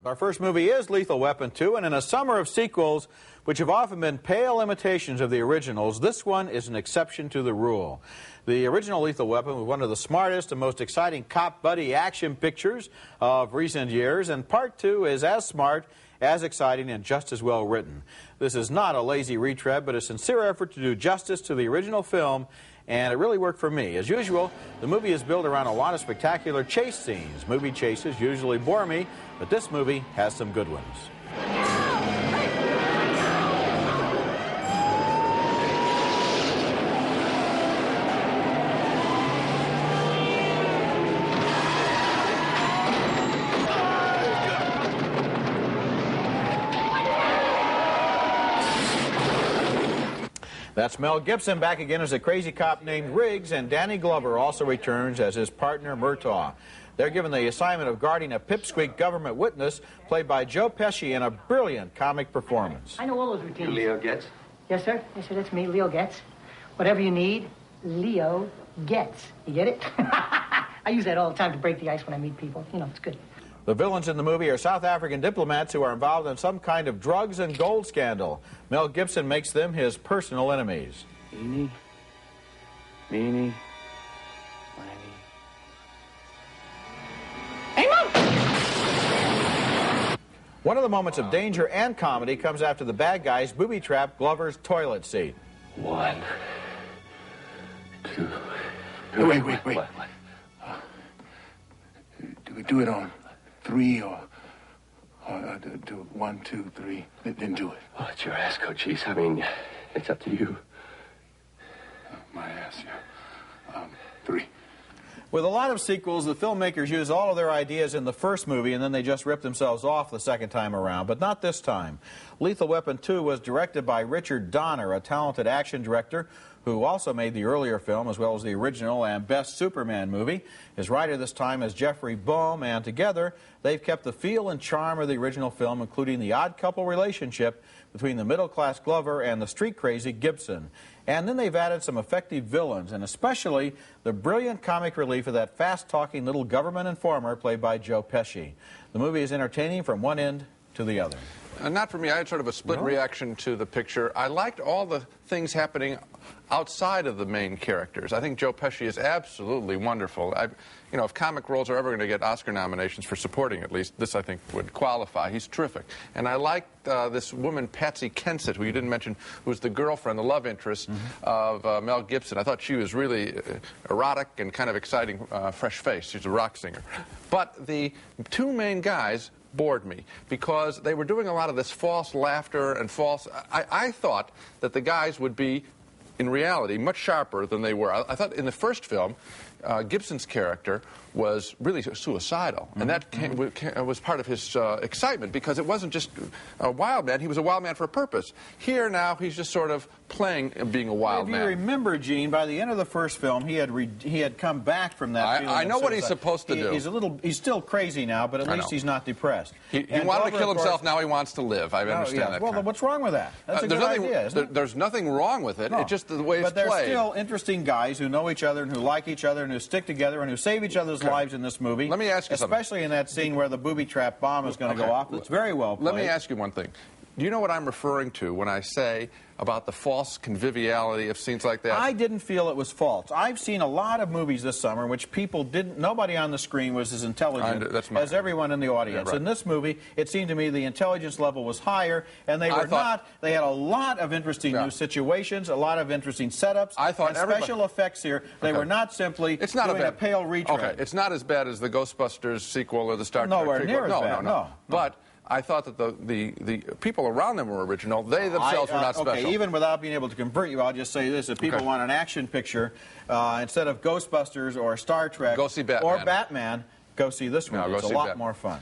Our first movie is Lethal Weapon 2, and in a summer of sequels, which have often been pale imitations of the originals, this one is an exception to the rule. The original Lethal Weapon was one of the smartest and most exciting cop buddy action pictures of recent years, and Part 2 is as smart, as exciting, and just as well written. This is not a lazy retread, but a sincere effort to do justice to the original film, and it really worked for me. As usual, the movie is built around a lot of spectacular chase scenes. Movie chases usually bore me, but this movie has some good ones. That's Mel Gibson back again as a crazy cop named Riggs, and Danny Glover also returns as his partner Murtaugh. They're given the assignment of guarding a pipsqueak government witness played by Joe Pesci in a brilliant comic performance. I know all those routines. Leo Getz? Yes, sir. Yes, sir, that's me, Leo Getz. Whatever you need, Leo Getz. You get it? I use that all the time to break the ice when I meet people. You know, it's good. The villains in the movie are South African diplomats who are involved in some kind of drugs and gold scandal. Mel Gibson makes them his personal enemies. Eeny, meeny, miny. One of the moments of danger and comedy comes after the bad guys booby-trap Glover's toilet seat. 1, 2. Wait. What? Do we do it on 3 or do 1, 2, 3, then do it? Oh, it's your ass, Cochise. I mean, it's up to you. My ass, yeah. 3. With a lot of sequels, the filmmakers use all of their ideas in the first movie and then they just rip themselves off the second time around, but not this time. Lethal Weapon 2 was directed by Richard Donner, a talented action director who also made the earlier film as well as the original and best Superman movie. His writer this time is Jeffrey Boehm, and together they've kept the feel and charm of the original film, including the odd couple relationship between the middle-class Glover and the street-crazy Gibson. And then they've added some effective villains, and especially the brilliant comic relief of that fast-talking little government informer played by Joe Pesci. The movie is entertaining from one end to the other. Not for me. I had sort of a split reaction to the picture. I liked all the things happening outside of the main characters. I think Joe Pesci is absolutely wonderful. You know, if comic roles are ever going to get Oscar nominations for supporting, at least, this I think would qualify. He's terrific. And I liked this woman, Patsy Kensit, who you didn't mention, who was the girlfriend, the love interest of Mel Gibson. I thought she was really erotic and kind of exciting, fresh face. She's a rock singer. But the two main guys bored me because they were doing a lot of this false laughter and false... I thought that the guys would be, in reality, much sharper than they were. I thought in the first film, Gibson's character was really suicidal, and that was part of his excitement, because it wasn't just a wild man, he was a wild man for a purpose. Here now, he's just sort of playing being a wild man. If you remember, Gene, by the end of the first film, he had come back from that feeling. I know what he's supposed to do. He's still crazy now, but at least he's not depressed. He wanted to kill himself, now he wants to live. I understand that. Well, what's wrong with that? That's a good idea, isn't it? There's nothing wrong with it. It's just the way it's played. But they're still interesting guys who know each other and who like each other and who stick together and who save each other's lives in this movie. Let me ask you something. Especially in that scene where the booby-trap bomb is going to go off. It's very well played. Let me ask you one thing. Do you know what I'm referring to when I say about the false conviviality of scenes like that? I didn't feel it was false. I've seen a lot of movies this summer in which nobody on the screen was as intelligent as everyone in the audience. Yeah, right. In this movie, it seemed to me the intelligence level was higher, and they they had a lot of interesting new situations, a lot of interesting setups, and special effects here. They were not simply doing a pale retread. Okay, it's not as bad as the Ghostbusters sequel or the Star Trek Nowhere near as bad, no. But I thought that the people around them were original. They themselves were not special. Okay, even without being able to convert you, I'll just say this. If people want an action picture, instead of Ghostbusters or Star Trek go see Batman. or Batman, go see this one. It's a lot more fun.